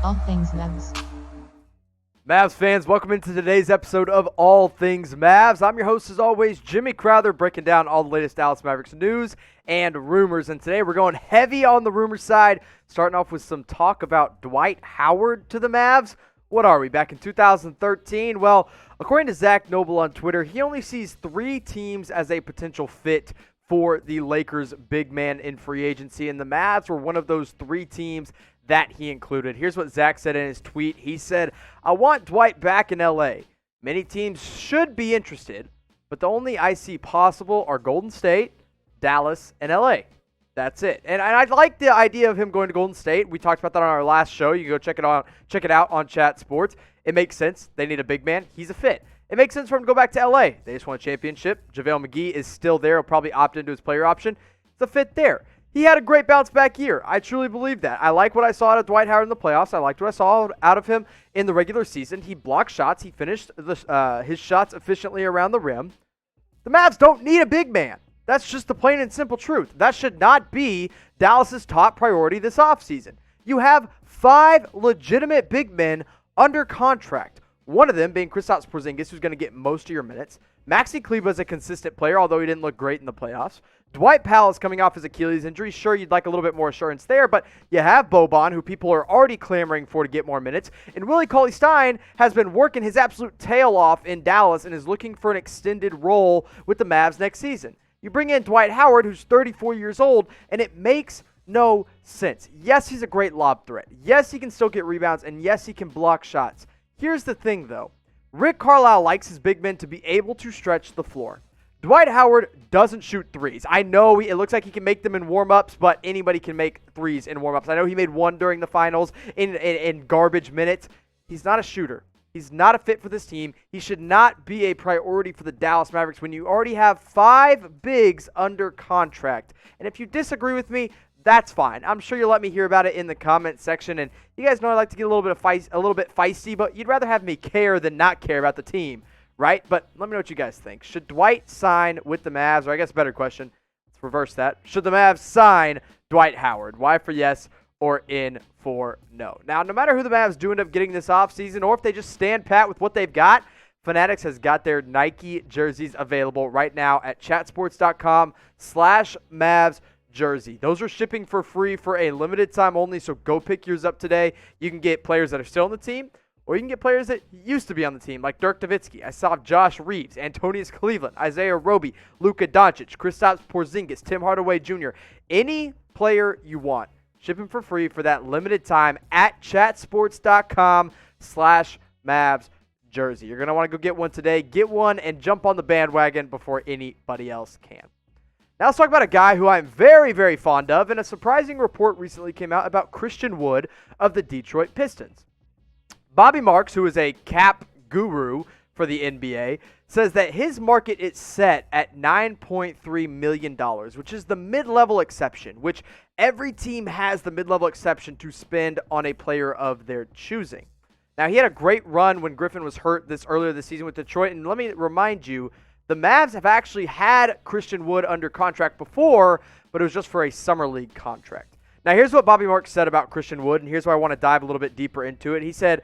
All Things Mavs. Mavs fans, welcome into today's episode of All Things Mavs. I'm your host, as always, Jimmy Crowther, breaking down all the latest Dallas Mavericks news and rumors. And today we're going heavy on the rumor side, starting off with some talk about Dwight Howard to the Mavs. What are we, back in 2013? Well, according to Zach Noble on Twitter, he only sees 3 teams as a potential fit for the Lakers' big man in free agency, and the Mavs were one of those 3 teams that he included. Here's what Zach said in his tweet. He said, "I want Dwight back in LA. Many teams should be interested, but the only I see possible are Golden State, Dallas, and LA. That's it." And I like the idea of him going to Golden State. We talked about that on our last show. You can go check it out on Chat Sports. It makes sense. They need a big man. He's a fit. It makes sense for him to go back to LA. They just won a championship. JaVale McGee is still there. He'll probably opt into his player option. It's a fit there. He had a great bounce back year. I truly believe that. I like what I saw out of Dwight Howard in the playoffs. I liked what I saw out of him in the regular season. He blocked shots. He finished his shots efficiently around the rim. The Mavs don't need a big man. That's just the plain and simple truth. That should not be Dallas's top priority this offseason. You have 5 legitimate big men under contract. One of them being Kristaps Porzingis, who's going to get most of your minutes. Maxi Kleber is a consistent player, although he didn't look great in the playoffs. Dwight Powell is coming off his Achilles injury. Sure, you'd like a little bit more assurance there, but you have Boban, who people are already clamoring for to get more minutes. And Willie Cauley-Stein has been working his absolute tail off in Dallas and is looking for an extended role with the Mavs next season. You bring in Dwight Howard, who's 34 years old, and it makes no sense. Yes, he's a great lob threat. Yes, he can still get rebounds, and yes, he can block shots. Here's the thing, though. Rick Carlisle likes his big men to be able to stretch the floor. Dwight Howard doesn't shoot threes. I know it looks like he can make them in warm-ups, but anybody can make threes in warm-ups. I know he made one during the finals in garbage minutes. He's not a shooter. He's not a fit for this team. He should not be a priority for the Dallas Mavericks when you already have 5 bigs under contract. And if you disagree with me, that's fine. I'm sure you'll let me hear about it in the comment section. And you guys know I like to get a little bit feisty, but you'd rather have me care than not care about the team, right? But let me know what you guys think. Should Dwight sign with the Mavs? Or I guess better question. Let's reverse that. Should the Mavs sign Dwight Howard? Y for yes or N for no. Now, no matter who the Mavs do end up getting this offseason or if they just stand pat with what they've got, Fanatics has got their Nike jerseys available right now at chatsports.com/Mavs. jersey. Those are shipping for free for a limited time only, so go pick yours up today. You can get players that are still on the team, or you can get players that used to be on the team, like Dirk Nowitzki. I saw Josh Reeves, Antonius Cleveland, Isaiah Roby, Luka Doncic, Kristaps Porzingis, Tim Hardaway Jr. Any player you want, shipping for free for that limited time at chatsports.com/Mavs jersey. You're going to want to go get one today. Get one and jump on the bandwagon before anybody else can. Now let's talk about a guy who I'm very, very fond of, and a surprising report recently came out about Christian Wood of the Detroit Pistons. Bobby Marks, who is a cap guru for the NBA, says that his market is set at $9.3 million, which is the mid-level exception, which every team has the mid-level exception to spend on a player of their choosing. Now, he had a great run when Griffin was hurt earlier this season with Detroit, and let me remind you, the Mavs have actually had Christian Wood under contract before, but it was just for a summer league contract. Now, here's what Bobby Marks said about Christian Wood, and here's why I want to dive a little bit deeper into it. He said,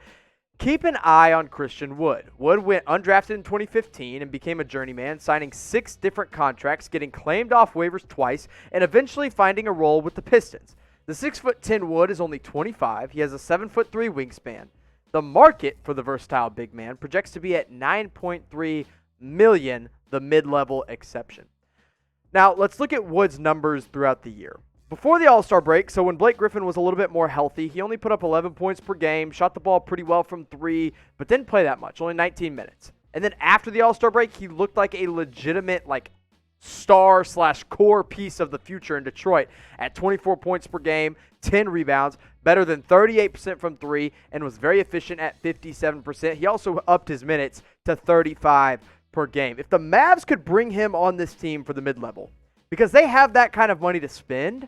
"Keep an eye on Christian Wood. Wood went undrafted in 2015 and became a journeyman, signing 6 different contracts, getting claimed off waivers twice, and eventually finding a role with the Pistons. The 6'10" Wood is only 25. He has a 7'3" wingspan. The market for the versatile big man projects to be at $9.3 million, the mid-level exception." Now, let's look at Wood's numbers throughout the year. Before the All-Star break, so when Blake Griffin was a little bit more healthy, he only put up 11 points per game, shot the ball pretty well from 3, but didn't play that much, only 19 minutes. And then after the All-Star break, he looked like a legitimate star/core piece of the future in Detroit at 24 points per game, 10 rebounds, better than 38% from 3, and was very efficient at 57%. He also upped his minutes to 35 per game. If the Mavs could bring him on this team for the mid-level, because they have that kind of money to spend,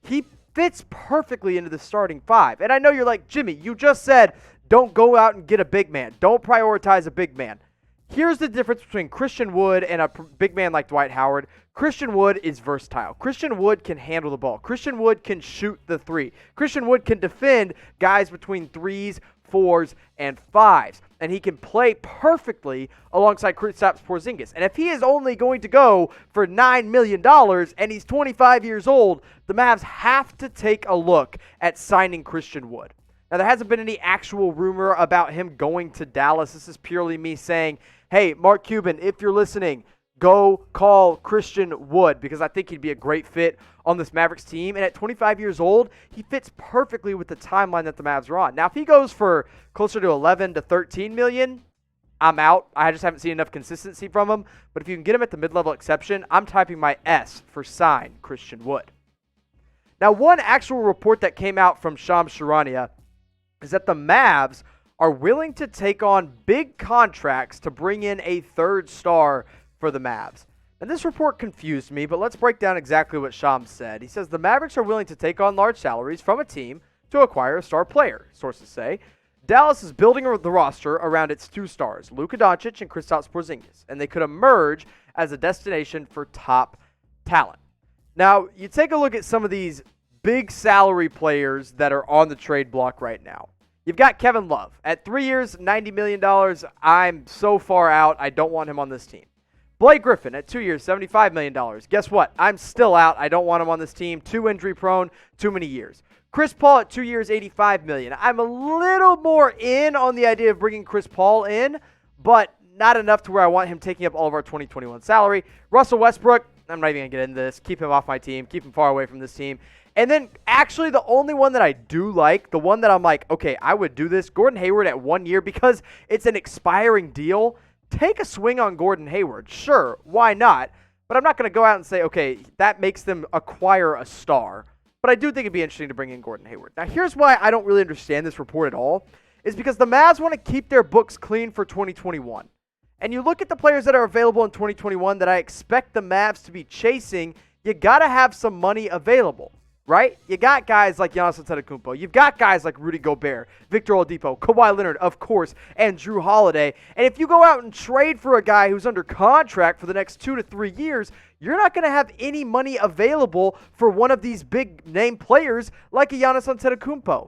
he fits perfectly into the starting 5. And I know you're like, Jimmy, you just said don't go out and get a big man. Don't prioritize a big man. Here's the difference between Christian Wood and a big man like Dwight Howard. Christian Wood is versatile. Christian Wood can handle the ball. Christian Wood can shoot the three. Christian Wood can defend guys between 3s, 4s, and 5s. And he can play perfectly alongside Kristaps Porzingis. And if he is only going to go for $9 million and he's 25 years old, the Mavs have to take a look at signing Christian Wood. Now, there hasn't been any actual rumor about him going to Dallas. This is purely me saying, hey, Mark Cuban, if you're listening, go call Christian Wood, because I think he'd be a great fit on this Mavericks team. And at 25 years old, he fits perfectly with the timeline that the Mavs are on. Now, if he goes for closer to 11 to 13 million, I'm out. I just haven't seen enough consistency from him. But if you can get him at the mid-level exception, I'm typing my S for sign Christian Wood. Now, one actual report that came out from Shams Charania is that the Mavs are willing to take on big contracts to bring in a third star for the Mavs. And this report confused me, but let's break down exactly what Shams said. He says the Mavericks are willing to take on large salaries from a team to acquire a star player, sources say. Dallas is building the roster around its two stars, Luka Doncic and Kristaps Porzingis, and they could emerge as a destination for top talent. Now, you take a look at some of these big salary players that are on the trade block right now. You've got Kevin Love. At 3 years, $90 million, I'm so far out, I don't want him on this team. Blake Griffin at 2 years, $75 million. Guess what? I'm still out. I don't want him on this team. Too injury prone, too many years. Chris Paul at 2 years, $85 million. I'm a little more in on the idea of bringing Chris Paul in, but not enough to where I want him taking up all of our 2021 salary. Russell Westbrook, I'm not even going to get into this. Keep him off my team. Keep him far away from this team. And then, actually, the only one that I do like, the one that I'm like, okay, I would do this, Gordon Hayward at 1 year, because it's an expiring deal. Take a swing on Gordon Hayward. Sure, why not? But I'm not going to go out and say, okay, that makes them acquire a star. But I do think it'd be interesting to bring in Gordon Hayward. Now, here's why I don't really understand this report at all, is because the Mavs want to keep their books clean for 2021. And you look at the players that are available in 2021 that I expect the Mavs to be chasing, you got to have some money available. Right? You got guys like Giannis Antetokounmpo. You've got guys like Rudy Gobert, Victor Oladipo, Kawhi Leonard, of course, and Drew Holiday. And if you go out and trade for a guy who's under contract for the next 2 to 3 years, you're not going to have any money available for one of these big-name players like a Giannis Antetokounmpo.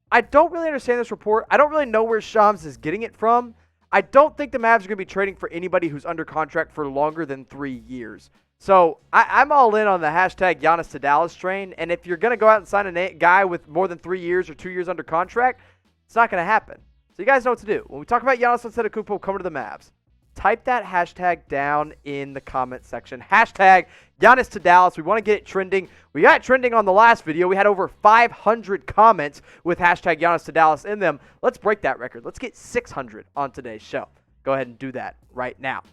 I don't really understand this report. I don't really know where Shams is getting it from. I don't think the Mavs are going to be trading for anybody who's under contract for longer than 3 years. So I'm all in on the hashtag Giannis to Dallas train. And if you're going to go out and sign a guy with more than 3 years or 2 years under contract, it's not going to happen. So you guys know what to do. When we talk about Giannis Antetokounmpo coming to the Mavs, type that hashtag down in the comment section. Hashtag Giannis to Dallas. We want to get it trending. We got it trending on the last video. We had over 500 comments with hashtag Giannis to Dallas in them. Let's break that record. Let's get 600 on today's show. Go ahead and do that right now.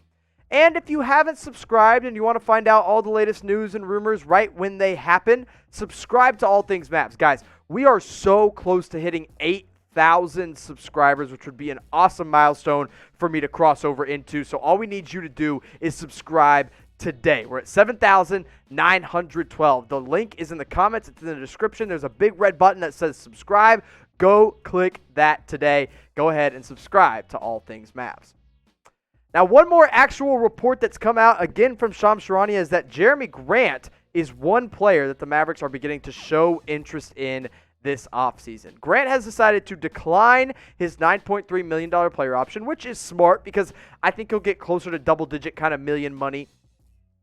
And if you haven't subscribed and you want to find out all the latest news and rumors right when they happen, subscribe to All Things Mavs. Guys, we are so close to hitting 8,000 subscribers, which would be an awesome milestone for me to cross over into. So all we need you to do is subscribe today. We're at 7,912. The link is in the comments. It's in the description. There's a big red button that says subscribe. Go click that today. Go ahead and subscribe to All Things Mavs. Now, one more actual report that's come out, again from Shams Charania, is that Jerami Grant is one player that the Mavericks are beginning to show interest in this offseason. Grant has decided to decline his $9.3 million player option, which is smart because I think he'll get closer to double-digit kind of million money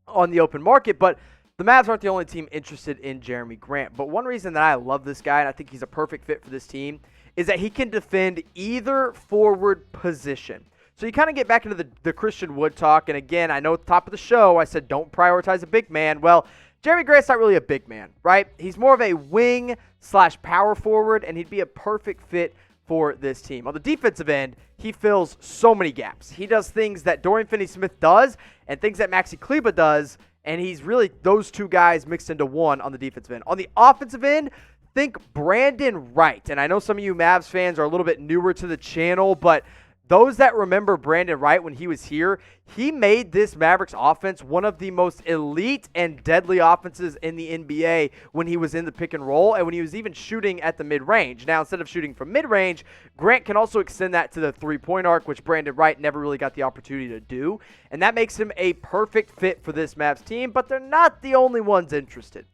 on the open market, but the Mavs aren't the only team interested in Jerami Grant. But one reason that I love this guy, and I think he's a perfect fit for this team, is that he can defend either forward position. So you kind of get back into the Christian Wood talk, and again, I know at the top of the show I said don't prioritize a big man. Well, Jerami Grant's not really a big man, right? He's more of a wing/power forward, and he'd be a perfect fit for this team. On the defensive end, he fills so many gaps. He does things that Dorian Finney-Smith does and things that Maxi Kleber does, and he's really those two guys mixed into one on the defensive end. On the offensive end, think Brandon Wright. And I know some of you Mavs fans are a little bit newer to the channel, but those that remember Brandon Wright when he was here, he made this Mavericks offense one of the most elite and deadly offenses in the NBA when he was in the pick and roll and when he was even shooting at the mid-range. Now, instead of shooting from mid-range, Grant can also extend that to the three-point arc, which Brandon Wright never really got the opportunity to do. And that makes him a perfect fit for this Mavs team, but they're not the only ones interested.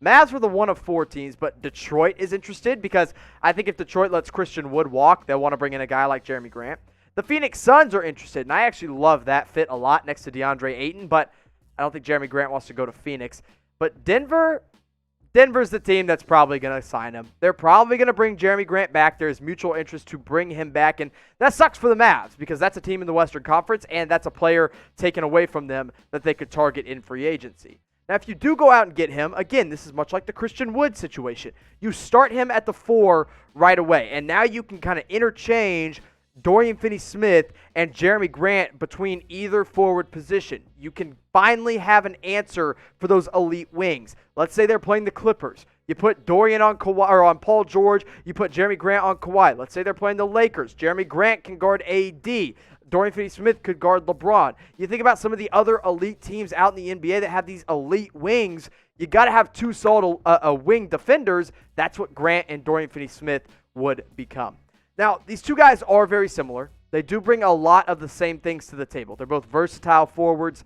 Mavs were the one of 4 teams, but Detroit is interested because I think if Detroit lets Christian Wood walk, they'll want to bring in a guy like Jerami Grant. The Phoenix Suns are interested, and I actually love that fit a lot next to DeAndre Ayton, but I don't think Jerami Grant wants to go to Phoenix. But Denver's the team that's probably going to sign him. They're probably going to bring Jerami Grant back. There's mutual interest to bring him back, and that sucks for the Mavs because that's a team in the Western Conference, and that's a player taken away from them that they could target in free agency. Now, if you do go out and get him, again, this is much like the Christian Wood situation. You start him at the 4 right away, and now you can kind of interchange Dorian Finney-Smith and Jerami Grant between either forward position. You can finally have an answer for those elite wings. Let's say they're playing the Clippers. You put Dorian on Kawhi or on Paul George. You put Jerami Grant on Kawhi. Let's say they're playing the Lakers. Jerami Grant can guard AD. Dorian Finney-Smith could guard LeBron. You think about some of the other elite teams out in the NBA that have these elite wings. You got to have 2 solid wing defenders. That's what Grant and Dorian Finney-Smith would become. Now, these 2 guys are very similar. They do bring a lot of the same things to the table. They're both versatile forwards.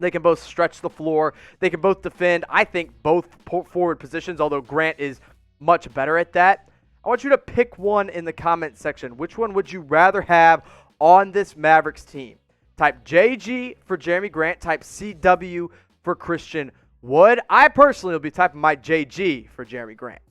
They can both stretch the floor. They can both defend, I think, both forward positions, although Grant is much better at that. I want you to pick one in the comment section. Which one would you rather have on this Mavericks team? Type JG for Jerami Grant. Type CW for Christian Wood. I personally will be typing my JG for Jerami Grant.